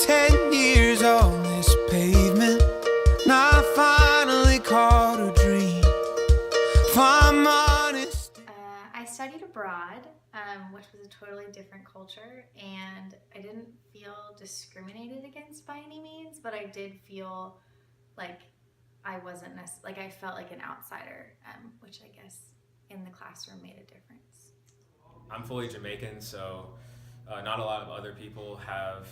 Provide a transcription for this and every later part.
10 years on this pavement, and I finally caught a dream. If I'm honest. I studied abroad, which was a totally different culture, and I didn't feel discriminated against by any means, but I did feel like I wasn't like I felt like an outsider, which I guess in the classroom made a difference. I'm fully Jamaican, so not a lot of other people have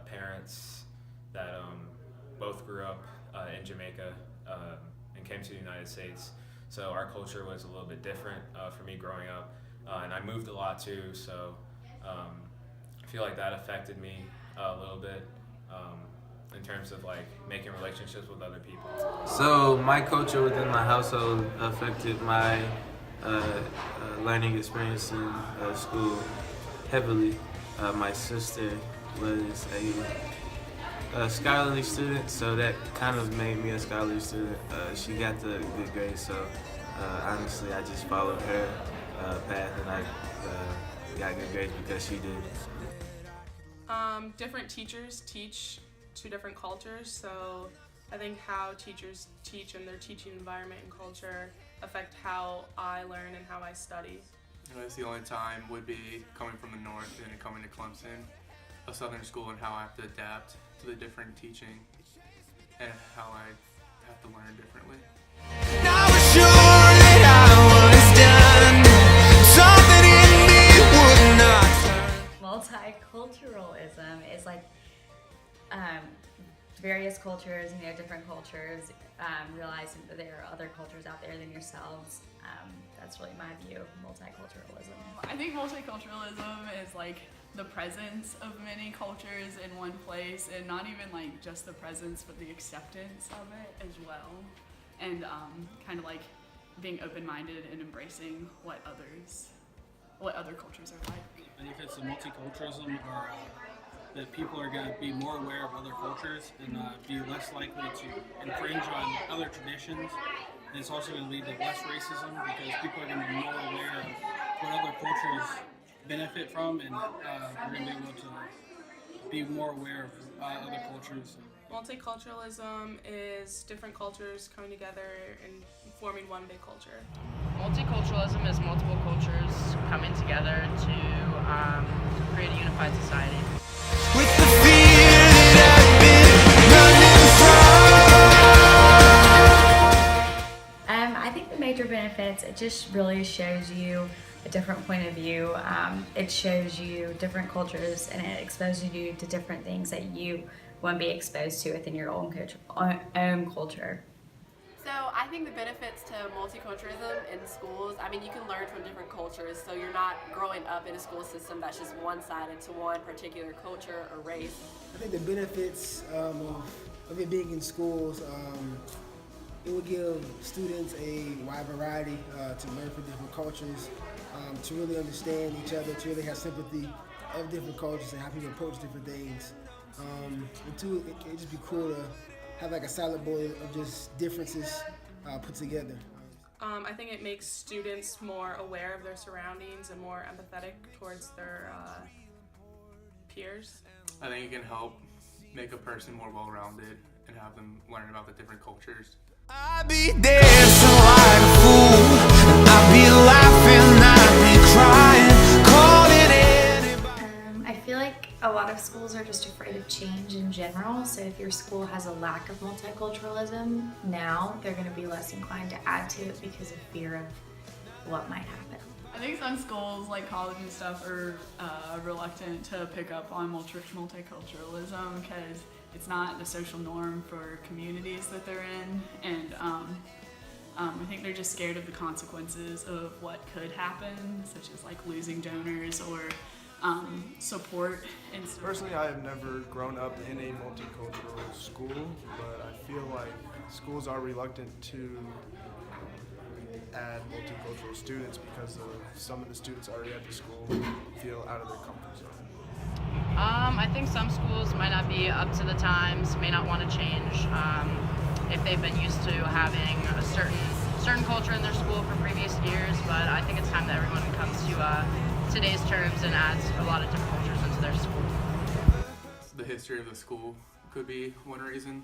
parents that both grew up in Jamaica and came to the United States. So our culture was a little bit different for me growing up, and I moved a lot too. So I feel like that affected me a little bit in terms of like making relationships with other people. So my culture within my household affected my learning experience in school heavily. My sister was a scholarly student, so that kind of made me a scholarly student. She got the good grades, so honestly I just followed her path, and I got good grades because she did. Different teachers teach two different cultures, so I think how teachers teach and their teaching environment and culture affect how I learn and how I study. I guess the only time would be coming from the north and coming to Clemson, a southern school, and how I have to adapt to the different teaching and how I have to learn differently. I was sure that I was done. Something in me would not turn. Multiculturalism is like various cultures, different cultures, realizing that there are other cultures out there than yourselves. That's really my view of multiculturalism. I think multiculturalism is like the presence of many cultures in one place, and not even like just the presence, but the acceptance of it as well. And kind of like being open-minded and embracing what other cultures are like. Benefits of multiculturalism are that people are going to be more aware of other cultures and be less likely to infringe on other traditions. And it's also going to lead to less racism because people are going to be more aware of what other cultures benefit from, and we're going to be able to be more aware of other cultures. Multiculturalism is different cultures coming together and forming one big culture. Multiculturalism is multiple cultures coming together to create a unified society. With the fear that I've been running from. I think the major benefits, it just really shows you a different point of view. It shows you different cultures, and it exposes you to different things that you won't be exposed to within your own culture. So I think the benefits to multiculturalism in schools, you can learn from different cultures, so you're not growing up in a school system that's just one-sided to one particular culture or race. I think the benefits of it being in schools, it will give students a wide variety to learn from different cultures, to really understand each other, to really have sympathy of different cultures and how people approach different things. And two, it'd just be cool to have like a salad bowl of just differences put together. I think it makes students more aware of their surroundings and more empathetic towards their peers. I think it can help make a person more well-rounded and have them learn about the different cultures. I'd be dancing like a fool, and I'd be laughing, I'd be crying, calling anybody. I feel like a lot of schools are just afraid of change in general, so if your school has a lack of multiculturalism now, they're going to be less inclined to add to it because of fear of what might happen. I think some schools, like college and stuff, are reluctant to pick up on multiculturalism because it's not the social norm for communities that they're in, and I think they're just scared of the consequences of what could happen, such as like losing donors or support. And personally, I have never grown up in a multicultural school, but I feel like schools are reluctant to add multicultural students because of some of the students already at the school feel out of their comfort zone. I think some schools might not be up to the times, may not want to change if they've been used to having a certain culture in their school for previous years, but I think it's time that everyone comes to today's terms and adds a lot of different cultures into their school. The history of the school could be one reason,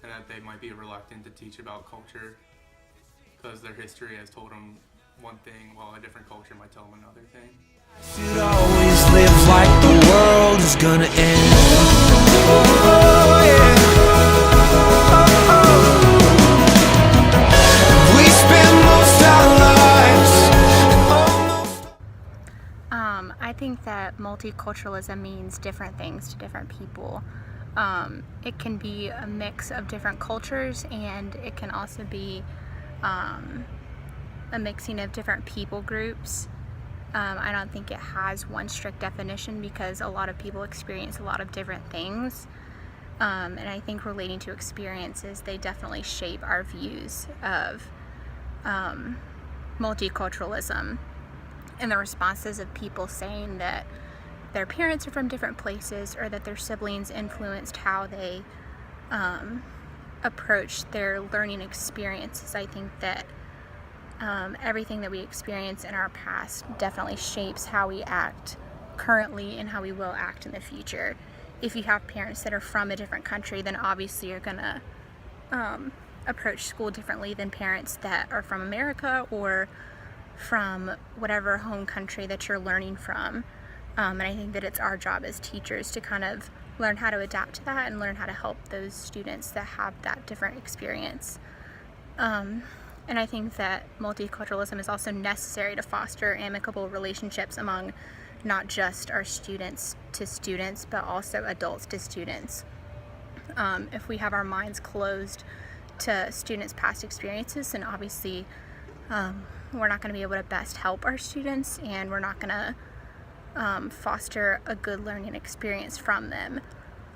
and that they might be reluctant to teach about culture because their history has told them one thing while a different culture might tell them another thing. Should always live like the world is gonna end. Oh, yeah. We spend most our lives I think that multiculturalism means different things to different people. It can be a mix of different cultures, and it can also be a mixing of different people groups. I don't think it has one strict definition because a lot of people experience a lot of different things. And I think relating to experiences, they definitely shape our views of multiculturalism and the responses of people saying that their parents are from different places or that their siblings influenced how they approach their learning experiences. I think that everything that we experience in our past definitely shapes how we act currently and how we will act in the future. If you have parents that are from a different country, then obviously you're gonna approach school differently than parents that are from America or from whatever home country that you're learning from. And I think that it's our job as teachers to kind of learn how to adapt to that and learn how to help those students that have that different experience. And I think that multiculturalism is also necessary to foster amicable relationships among not just our students to students, but also adults to students. If we have our minds closed to students' past experiences, then obviously we're not going to be able to best help our students, and we're not going to foster a good learning experience from them.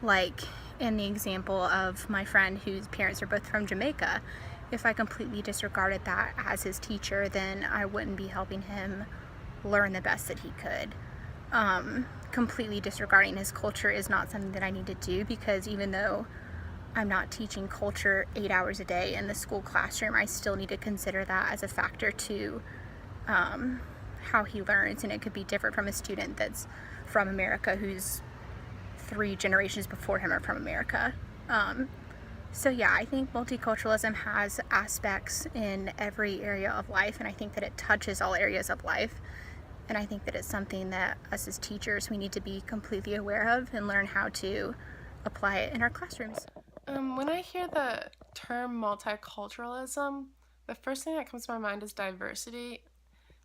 Like in the example of my friend whose parents are both from Jamaica, if I completely disregarded that as his teacher, then I wouldn't be helping him learn the best that he could. Completely disregarding his culture is not something that I need to do, because even though I'm not teaching culture 8 hours a day in the school classroom, I still need to consider that as a factor to how he learns, and it could be different from a student that's from America who's 3 generations before him are from America. So yeah, I think multiculturalism has aspects in every area of life, and I think that it touches all areas of life. And I think that it's something that us as teachers, we need to be completely aware of and learn how to apply it in our classrooms. When I hear the term multiculturalism, the first thing that comes to my mind is diversity,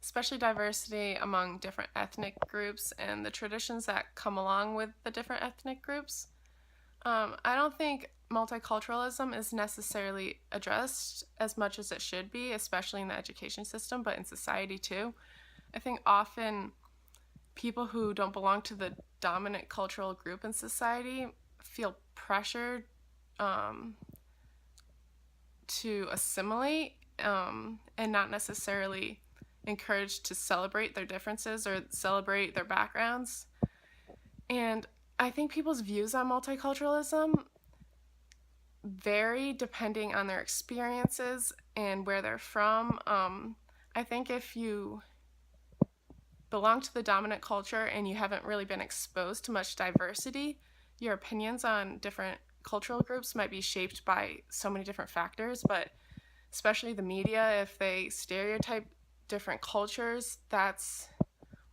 especially diversity among different ethnic groups and the traditions that come along with the different ethnic groups. I don't think multiculturalism is necessarily addressed as much as it should be, especially in the education system, but in society too. I think often people who don't belong to the dominant cultural group in society feel pressured to assimilate and not necessarily encouraged to celebrate their differences or celebrate their backgrounds. And I think people's views on multiculturalism vary depending on their experiences and where they're from. I think if you belong to the dominant culture and you haven't really been exposed to much diversity, your opinions on different cultural groups might be shaped by so many different factors, but especially the media, if they stereotype different cultures, that's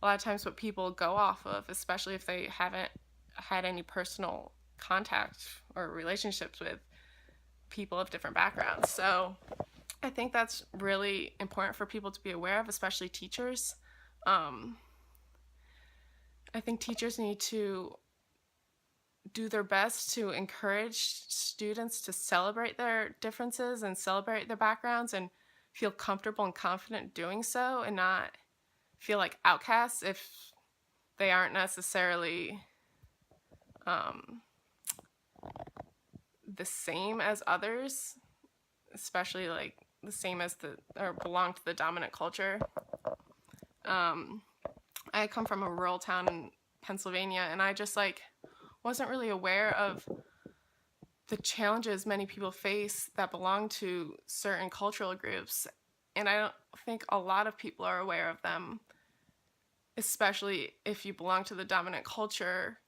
a lot of times what people go off of, especially if they haven't had any personal contact or relationships with people of different backgrounds. So I think that's really important for people to be aware of, especially teachers. I think teachers need to do their best to encourage students to celebrate their differences and celebrate their backgrounds and feel comfortable and confident doing so, and not feel like outcasts if they aren't necessarily the same as others, especially like the same as or belong to the dominant culture. I come from a rural town in Pennsylvania, and I just wasn't really aware of the challenges many people face that belong to certain cultural groups, and I don't think a lot of people are aware of them, especially if you belong to the dominant culture.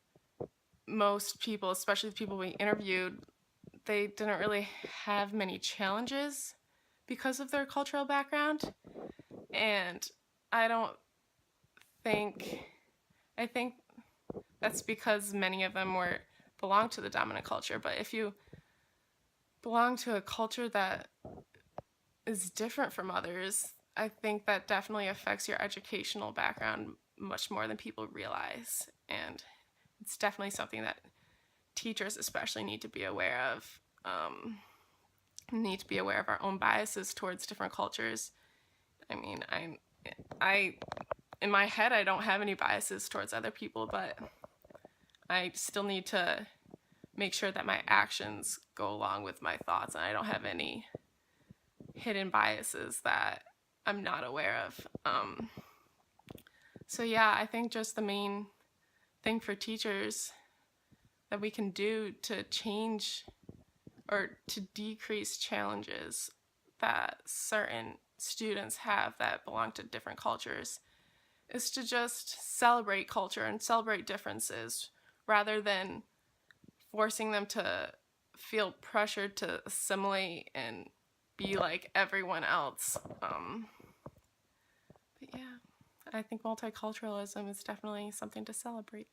most people, especially the people we interviewed, they didn't really have many challenges because of their cultural background. And I think that's because many of them belong to the dominant culture. But if you belong to a culture that is different from others, I think that definitely affects your educational background much more than people realize. And it's definitely something that teachers especially need to be aware of. Need to be aware of our own biases towards different cultures. I mean, I in my head, I don't have any biases towards other people, but I still need to make sure that my actions go along with my thoughts, and I don't have any hidden biases that I'm not aware of. So yeah, I think just the main thing for teachers that we can do to change or to decrease challenges that certain students have that belong to different cultures is to just celebrate culture and celebrate differences rather than forcing them to feel pressured to assimilate and be like everyone else. But yeah, I think multiculturalism is definitely something to celebrate.